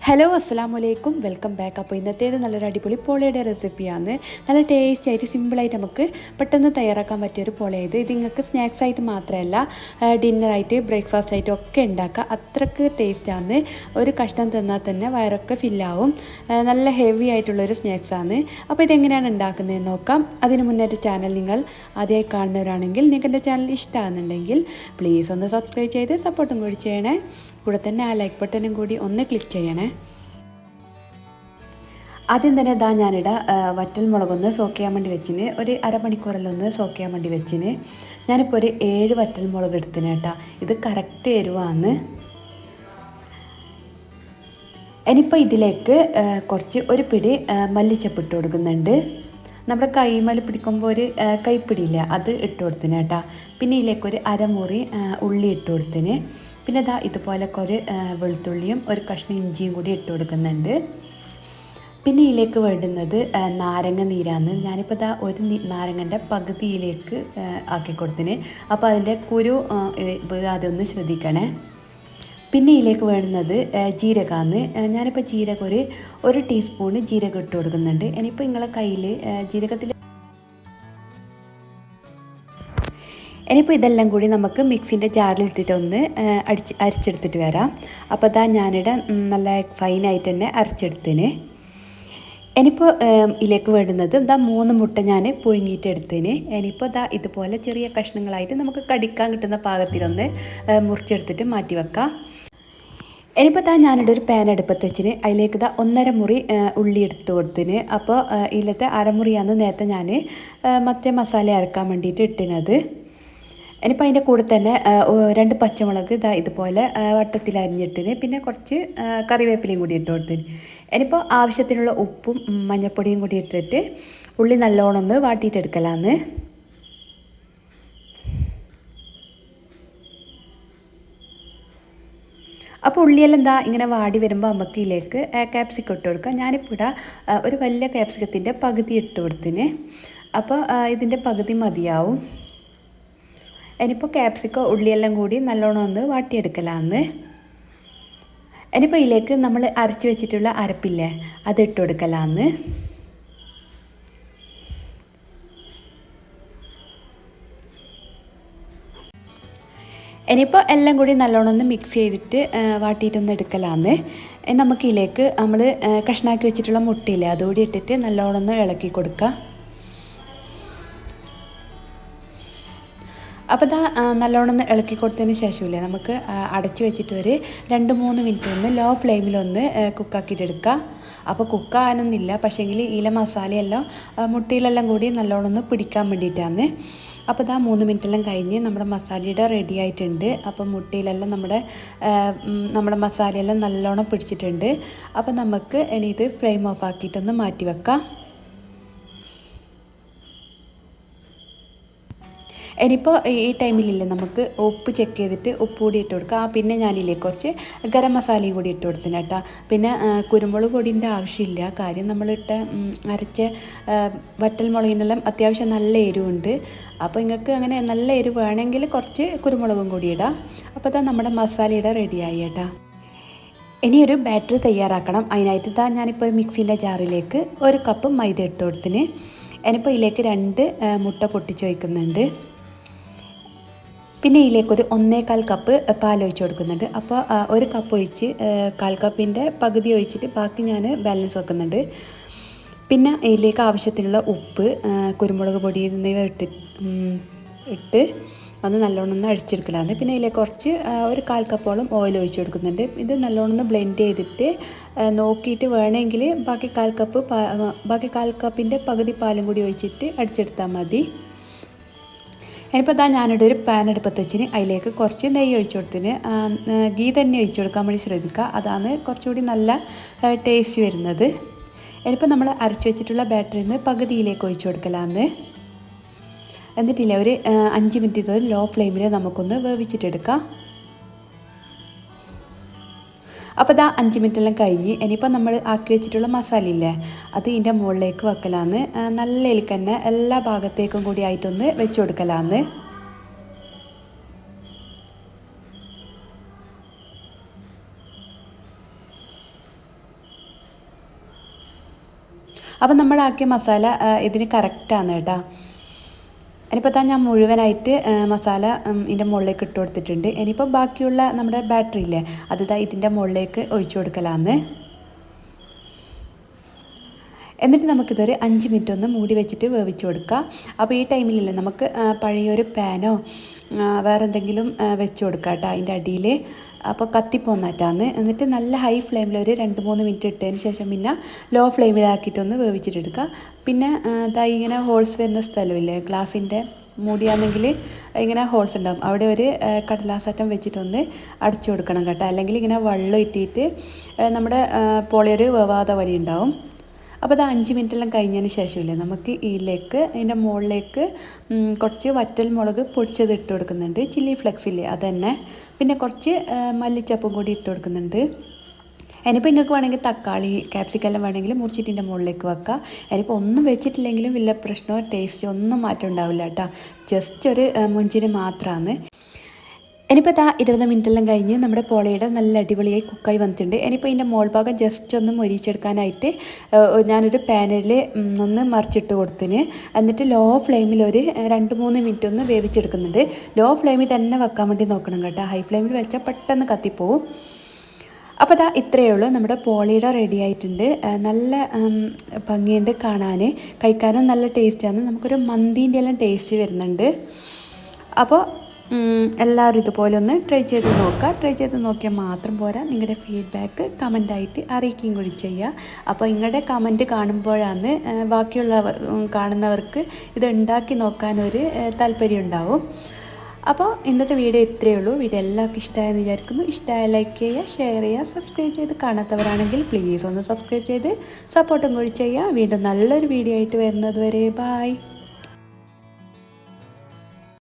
Hello അസ്സലാമലൈക്കും welcome back. അപ്പോൾ ഇന്നത്തേത് നല്ലൊരു അടിപൊളി പോളയുടെ റെസിപ്പിയാണ്. നല്ല ടേസ്റ്റി ആയിട്ട് സിമ്പിളായിട്ട് നമുക്ക് പെട്ടെന്ന് തയ്യാറാക്കാൻ പറ്റിയൊരു പോളയത്. ഇത് നിങ്ങൾക്ക് സ്നാക്സ് ആയിട്ട് മാത്രമല്ല ഡിന്നറായിട്ട് ബ്രേക്ക്ഫാസ്റ്റ് ആയിട്ടും ഒക്കെ ഉണ്ടാക്കുക. അത്രയ്ക്ക് ടേസ്റ്റാണ്. ഒരു കഷ്ണം തിന്നാൽ തന്നെ വയറൊക്കെ ഫില്ലാവും. നല്ല ഹെവി ആയിട്ടുള്ളൊരു സ്നാക്സാണ്. അപ്പോൾ ഇതെങ്ങനെയാണ് ഉണ്ടാക്കുന്നതെന്ന് നോക്കാം. അതിന് മുന്നേ ചാനൽ നിങ്ങൾ ആദ്യമായി കാണുന്നവരാണെങ്കിൽ നിങ്ങൾക്ക് എൻ്റെ ചാനൽ ഇഷ്ടമാകുന്നുണ്ടെങ്കിൽ പ്ലീസ് ഒന്ന് സബ്സ്ക്രൈബ് ചെയ്ത് സപ്പോർട്ടും കൂടി ചെയ്യണേ. കൂടെ തന്നെ ആ ലൈക്ക് ബട്ടനും കൂടി ഒന്ന് ക്ലിക്ക് ചെയ്യണേ. ആദ്യം തന്നെ ഞാനിവിടെ വറ്റൽ മുളകൊന്ന് സോക്ക് ചെയ്യാൻ വേണ്ടി വെച്ചിന്. ഒരു അരമണിക്കൂറിലൊന്ന് സോക്ക് ചെയ്യാൻ വേണ്ടി വെച്ചിന്. ഞാനിപ്പോൾ ഒരു 7 വറ്റൽ മുളക് എടുത്തിന് കേട്ടോ. ഇത് കറക്റ്റ് എരിവാണ്. ഇനിയിപ്പോൾ ഇതിലേക്ക് കുറച്ച് ഒരു പിടി മല്ലിച്ചപ്പ് ഇട്ട് കൊടുക്കുന്നുണ്ട്. നമ്മുടെ കൈമൽ പിടിക്കുമ്പോൾ ഒരു കൈപ്പിടിയില്ല, അത് ഇട്ട് കൊടുത്തിന് കേട്ടോ. പിന്നെ ഇതിലേക്കൊരു അരമുറി ഉള്ളി ഇട്ട് കൊടുത്തിന്. പിന്നെ ഇതുപോലെ ഒരു വെളുത്തുള്ളിയും ഒരു കഷ്ണം ഇഞ്ചിയും കൂടി ഇട്ട് കൊടുക്കുന്നുണ്ട്. പിന്നെ ഇതിലേക്ക് വേണ്ടുന്നത് നാരങ്ങ നീരാണ്. ഞാനിപ്പോൾ ഒരു നാരങ്ങൻ്റെ പകുതിയിലേക്ക് ആക്കി കൊടുത്തിന്. അപ്പോൾ അതിൻ്റെ കുരു വീഴാതെ ഒന്ന് ശ്രദ്ധിക്കണേ. പിന്നെ ഇതിലേക്ക് വേണ്ടുന്നത് ജീരകമാണ്. ഞാനിപ്പോൾ ജീരകം ഒരു ടീസ്പൂണ് ജീരകം ഇട്ട് കൊടുക്കുന്നുണ്ട്. ഇനിയിപ്പോൾ നിങ്ങളെ കയ്യിൽ ജീരകത്തിൽ ഇനിയിപ്പോൾ ഇതെല്ലാം കൂടി നമുക്ക് മിക്സിൻ്റെ ജാറിലിട്ടിട്ട് ഒന്ന് അരിച്ചെടുത്തിട്ട് വരാം. അപ്പോൾ ഞാനിവിടെ നല്ല ഫൈനായിട്ട് തന്നെ അരച്ചെടുത്തിന്. ഇനിയിപ്പോൾ ഇതിലേക്ക് വേണ്ടുന്നത് 3 മുട്ട ഞാൻ പുഴുങ്ങിയിട്ട് എടുത്തിന്. ഇനിയിപ്പോൾ ഇതുപോലെ ചെറിയ കഷ്ണങ്ങളായിട്ട് നമുക്ക് കടിക്കാൻ കിട്ടുന്ന പാകത്തിലൊന്ന് മുറിച്ചെടുത്തിട്ട് മാറ്റി വെക്കാം. ഇനിയിപ്പോൾ ഞാനിവിടെ ഒരു പാൻ അടുപ്പത്ത് വെച്ചിന്. അതിലേക്ക് 1.5 മുറി ഉള്ളി എടുത്ത് കൊടുത്തിന്. അപ്പോൾ ഇതിലത്തെ അരമുറിയാണ് നേരത്തെ ഞാൻ മറ്റേ മസാല അരക്കാൻ വേണ്ടിയിട്ട് ഇട്ടിനത്. ഇനിയിപ്പോൾ അതിൻ്റെ കൂടെ തന്നെ 2 പച്ചമുളക് ഇതുപോലെ വട്ടത്തിൽ അരിഞ്ഞിട്ടിന്. പിന്നെ കുറച്ച് കറിവേപ്പിലയും കൂടി ഇട്ട് കൊടുത്തിന്. ഇനിയിപ്പോൾ ആവശ്യത്തിനുള്ള ഉപ്പും മഞ്ഞൾപ്പൊടിയും കൂടി ഇട്ടിട്ട് ഉള്ളി നല്ലോണം ഒന്ന് വാട്ടിയിട്ടെടുക്കലാന്ന്. അപ്പോൾ ഉള്ളിയെല്ലാം ഇങ്ങനെ വാടി വരുമ്പോൾ നമുക്ക് ഇതിലേക്ക് ക്യാപ്സിക്കം ഇട്ട് കൊടുക്കാം. ഞാനിപ്പോൾ ഇവിടെ ഒരു വലിയ ക്യാപ്സിക്കത്തിൻ്റെ പകുതി ഇട്ട് കൊടുത്തിന്. അപ്പോൾ ഇതിൻ്റെ പകുതി മതിയാവും. ഇനിയിപ്പോൾ ക്യാപ്സിക്കോ ഉള്ളിയെല്ലാം കൂടി നല്ലോണം ഒന്ന് വാട്ടിയെടുക്കലാന്ന്. ഇനിയിപ്പോൾ ഇതിലേക്ക് നമ്മൾ അരച്ച് വെച്ചിട്ടുള്ള അരപ്പില്ലേ, അതിട്ട് കൊടുക്കലാന്ന്. ഇനിയിപ്പോൾ എല്ലാം കൂടി നല്ലോണം ഒന്ന് മിക്സ് ചെയ്തിട്ട് വാട്ടിയിട്ടൊന്ന് എടുക്കലാന്ന്. നമുക്കിതിലേക്ക് നമ്മൾ കഷ്ണാക്കി വെച്ചിട്ടുള്ള മുട്ടയില്ലേ, അതുകൂടി ഇട്ടിട്ട് നല്ലോണം ഒന്ന് ഇളക്കി കൊടുക്കുക. അപ്പോൾ നല്ലോണം ഒന്ന് ഇളക്കി കൊടുത്തതിന് ശേഷമില്ലേ നമുക്ക് അടച്ച് വെച്ചിട്ട് ഒരു 2-3 മിനിറ്റ് ഒന്ന് ലോ ഫ്ലെയിമിലൊന്ന് കുക്കാക്കിയിട്ടെടുക്കുക. അപ്പോൾ കുക്കാകാനൊന്നുമില്ല, പക്ഷേങ്കിൽ ഇതിലെ മസാലയെല്ലാം മുട്ടയിലെല്ലാം കൂടി നല്ലോണം ഒന്ന് പിടിക്കാൻ വേണ്ടിയിട്ടാണ്. അപ്പോൾ 3 മിനിറ്റെല്ലാം കഴിഞ്ഞ് നമ്മുടെ മസാലയുടെ റെഡി ആയിട്ടുണ്ട്. അപ്പോൾ മുട്ടയിലെല്ലാം നമ്മുടെ മസാലയെല്ലാം നല്ലോണം പിടിച്ചിട്ടുണ്ട്. അപ്പോൾ നമുക്ക് ഇനി ഇത് ഫ്ലെയിം ഓഫ് ആക്കിയിട്ടൊന്ന് മാറ്റി വെക്കാം. ഇനിയിപ്പോൾ ഈ ടൈമിലില്ലേ നമുക്ക് ഉപ്പ് ചെക്ക് ചെയ്തിട്ട് ഉപ്പ് കൂടി ഇട്ട് കൊടുക്കുക. പിന്നെ ഞാനില്ലേ കുറച്ച് ഗരം മസാലയും കൂടി ഇട്ട് കൊടുത്തിന് കേട്ടോ. പിന്നെ കുരുമുളക് പൊടിൻ്റെ ആവശ്യമില്ല. കാര്യം നമ്മളിട്ട അരച്ച വറ്റൽ മുളകിനെല്ലാം അത്യാവശ്യം നല്ല എരിവുണ്ട്. അപ്പോൾ നിങ്ങൾക്ക് അങ്ങനെ നല്ല എരിവ് വേണമെങ്കിൽ കുറച്ച് കുരുമുളകും കൂടി ഇടാം. അപ്പോൾ നമ്മുടെ മസാലയുടെ റെഡിയായി കേട്ടോ. ഇനിയൊരു ബാറ്റർ തയ്യാറാക്കണം. അതിനായിട്ട് ഞാനിപ്പോൾ മിക്സിൻ്റെ ജാറിലേക്ക് 1 കപ്പ് മൈദ ഇട്ട് കൊടുത്തിന്. ഇനിയിപ്പോൾ ഇതിലേക്ക് 2 മുട്ട പൊട്ടിച്ച് വയ്ക്കുന്നുണ്ട്. പിന്നെ ഇതിലേക്കൊരു 1.25 കപ്പ് പാലൊഴിച്ച് കൊടുക്കുന്നുണ്ട്. അപ്പോൾ 1 കപ്പ് ഒഴിച്ച് 1/4 കപ്പിൻ്റെ പകുതി ഒഴിച്ചിട്ട് ബാക്കി ഞാൻ ബാലൻസ് വെക്കുന്നുണ്ട്. പിന്നെ ഇതിലേക്ക് ആവശ്യത്തിനുള്ള ഉപ്പ്, കുരുമുളക് പൊടി എന്നിവ ഇട്ട് ഒന്ന് നല്ലോണം ഒന്ന് അഴിച്ചെടുക്കലാണ്. പിന്നെ ഇതിലേക്ക് കുറച്ച് 1/4 കപ്പോളം ഓയിൽ ഒഴിച്ച് കൊടുക്കുന്നുണ്ട്. ഇത് നല്ലോണം ഒന്ന് ബ്ലെൻഡ് ചെയ്തിട്ട് നോക്കിയിട്ട് വേണമെങ്കിൽ ബാക്കി 1/4 കപ്പിൻ്റെ പകുതി പാലും കൂടി ഒഴിച്ചിട്ട് അടിച്ചെടുത്താൽ മതി. ഇനിയിപ്പോൾ ഞാനിവിടെ ഒരു പാൻ അടുപ്പത്ത് വെച്ചിന്. അതിലേക്ക് കുറച്ച് നെയ്യ് ഒഴിച്ച് കൊടുത്തിന്. ഗീ തന്നെ ഒഴിച്ച് കൊടുക്കാൻ വേണ്ടി ശ്രദ്ധിക്കുക. അതാണ് കുറച്ചുകൂടി നല്ല ടേസ്റ്റ് വരുന്നത്. ഇനിയിപ്പോൾ നമ്മൾ അരച്ച് വെച്ചിട്ടുള്ള ബാറ്ററിൽ നിന്ന് പകുതിയിലേക്ക് ഒഴിച്ച് കൊടുക്കലാന്ന്. എന്നിട്ടില്ല ഒരു 5 മിനിറ്റ് ലോ ഫ്ലെയിമിൽ നമുക്കൊന്ന് വേവിച്ചിട്ടെടുക്കാം. അപ്പോൾ 5 മിനിറ്റെല്ലാം കഴിഞ്ഞ് ഇനിയിപ്പോൾ നമ്മൾ ആക്കി വെച്ചിട്ടുള്ള മസാല ഇല്ലേ, അത് ഇതിൻ്റെ മുകളിലേക്ക് വെക്കലാന്ന്. നല്ല എലിക്കന്നെ എല്ലാ ഭാഗത്തേക്കും കൂടി ആയിട്ടൊന്ന് വെച്ച് കൊടുക്കലാന്ന്. അപ്പോൾ നമ്മളാക്കിയ മസാല ഇതിന് കറക്റ്റാണ് കേട്ടോ. ഇനിയിപ്പോൾ ഞാൻ മുഴുവനായിട്ട് മസാല ഇതിൻ്റെ മുകളിലേക്ക് ഇട്ട് കൊടുത്തിട്ടുണ്ട്. ഇനിയിപ്പോൾ ബാക്കിയുള്ള നമ്മുടെ ബാറ്ററി ഇല്ലേ അത് ഇതിൻ്റെ മുകളിലേക്ക് ഒഴിച്ചു കൊടുക്കലാന്ന്. എന്നിട്ട് നമുക്കിതൊരു 5 മിനിറ്റ് ഒന്ന് മൂടി വെച്ചിട്ട് വേവിച്ച് കൊടുക്കുക. അപ്പോൾ ഈ ടൈമിലില്ലേ നമുക്ക് പഴയൊരു പാനോ വേറെ എന്തെങ്കിലും വെച്ച് കൊടുക്കുക കേട്ടോ അതിൻ്റെ അടിയിൽ. അപ്പോൾ കത്തിപ്പോന്നാറ്റാന്ന്. എന്നിട്ട് നല്ല ഹൈ ഫ്ലെയിമിൽ ഒരു 2-3 മിനിറ്റ് ഇട്ടതിന് ശേഷം പിന്നെ ലോ ഫ്ലെയിമിലാക്കിയിട്ടൊന്ന് വേവിച്ചിട്ടെടുക്കുക. പിന്നെ ഇങ്ങനെ ഹോൾസ് വരുന്ന സ്ഥലമില്ലേ ഗ്ലാസിൻ്റെ മൂടിയാണെങ്കിൽ ഇങ്ങനെ ഹോൾസ് ഉണ്ടാകും, അവിടെ ഒരു കടലാസറ്റം വെച്ചിട്ടൊന്ന് അടച്ചു കൊടുക്കണം കേട്ടോ. അല്ലെങ്കിൽ ഇങ്ങനെ വെള്ളം ഇട്ടിട്ട് നമ്മുടെ പോളിയൊരു വേവാത വരി ഉണ്ടാവും. അപ്പോൾ അത് 5 മിനിറ്റെല്ലാം കഴിഞ്ഞതിന് ശേഷമില്ലേ നമുക്ക് ഇതിൻ്റെ മുകളിലേക്ക് കുറച്ച് വറ്റൽ മുളക് പൊടിച്ചത് ഇട്ട് കൊടുക്കുന്നുണ്ട്. ചില്ലി ഫ്ലെക്സ് ഇല്ലേ അതന്നെ. പിന്നെ കുറച്ച് മല്ലിച്ചപ്പും കൂടി ഇട്ട് കൊടുക്കുന്നുണ്ട്. ഇനിയിപ്പോൾ നിങ്ങൾക്ക് വേണമെങ്കിൽ തക്കാളി ക്യാപ്സിക്കെല്ലാം വേണമെങ്കിൽ മുറിച്ചിട്ടിൻ്റെ മുകളിലേക്ക് വെക്കാം. ഇനിയിപ്പോൾ ഒന്നും വെച്ചിട്ടില്ലെങ്കിലും വലിയ പ്രശ്നമോ ടേസ്റ്റോ ഒന്നും മാറ്റം ഉണ്ടാവില്ല കേട്ടോ. ജസ്റ്റ് ഒരു മുഞ്ചിന് മാത്രമാണ്. ഇനിയിപ്പോൾ 20 മിനിറ്റെല്ലാം കഴിഞ്ഞ് നമ്മുടെ പോളയുടെ നല്ല അടിപൊളിയായി കുക്കായി വന്നിട്ടുണ്ട്. ഇനിയിപ്പോൾ ഇതിൻ്റെ മോൾ ഭാഗം ജസ്റ്റ് ഒന്ന് മൊരിച്ചെടുക്കാനായിട്ട് ഞാനൊരു പാനിൽ ഒന്ന് മറിച്ചിട്ട് കൊടുത്തിന്. എന്നിട്ട് ലോ ഫ്ലെയിമിൽ ഒരു 2-3 മിനിറ്റ് ഒന്ന് വേവിച്ചെടുക്കുന്നുണ്ട്. ലോ ഫ്ലെയിമിൽ തന്നെ വെക്കാൻ വേണ്ടി നോക്കണം കേട്ടോ. ഹൈ ഫ്ലെയിമിൽ വെച്ചാൽ പെട്ടെന്ന് കത്തിപ്പോവും. അപ്പോൾ ഇത്രയേ ഉള്ളൂ, നമ്മുടെ പോളിയുടെ റെഡി ആയിട്ടുണ്ട്. നല്ല ഭംഗിയുണ്ട് കാണാൻ, കഴിക്കാനും നല്ല ടേസ്റ്റാണ്. നമുക്കൊരു മന്തീൻ്റെ എല്ലാം ടേസ്റ്റ് വരുന്നുണ്ട്. അപ്പോൾ എല്ലാവരും ഇതുപോലെ ഒന്ന് ട്രൈ ചെയ്ത് നോക്കുക. ട്രൈ ചെയ്ത് നോക്കിയാൽ മാത്രം പോരാ, നിങ്ങളുടെ ഫീഡ്ബാക്ക് കമൻ്റായിട്ട് അറിയിക്കുകയും കൂടി ചെയ്യുക. അപ്പോൾ നിങ്ങളുടെ കമൻറ്റ് കാണുമ്പോഴാണ് കാണുന്നവർക്ക് ഇത് ഉണ്ടാക്കി നോക്കാനൊരു താല്പര്യം ഉണ്ടാവും. അപ്പോൾ ഇന്നത്തെ വീഡിയോ ഇത്രയേ ഉള്ളൂ. വീഡിയോ എല്ലാവർക്കും ഇഷ്ടമായെന്ന് വിചാരിക്കുന്നു. ഇഷ്ടമായ ലൈക്ക് ചെയ്യുക, ഷെയർ ചെയ്യുക, സബ്സ്ക്രൈബ് ചെയ്ത് കാണാത്തവരാണെങ്കിൽ പ്ലീസ് ഒന്ന് സബ്സ്ക്രൈബ് ചെയ്ത് സപ്പോർട്ടും കൂടി ചെയ്യുക. വീണ്ടും നല്ലൊരു വീഡിയോ ആയിട്ട് വരുന്നത് വരെ ബായ്.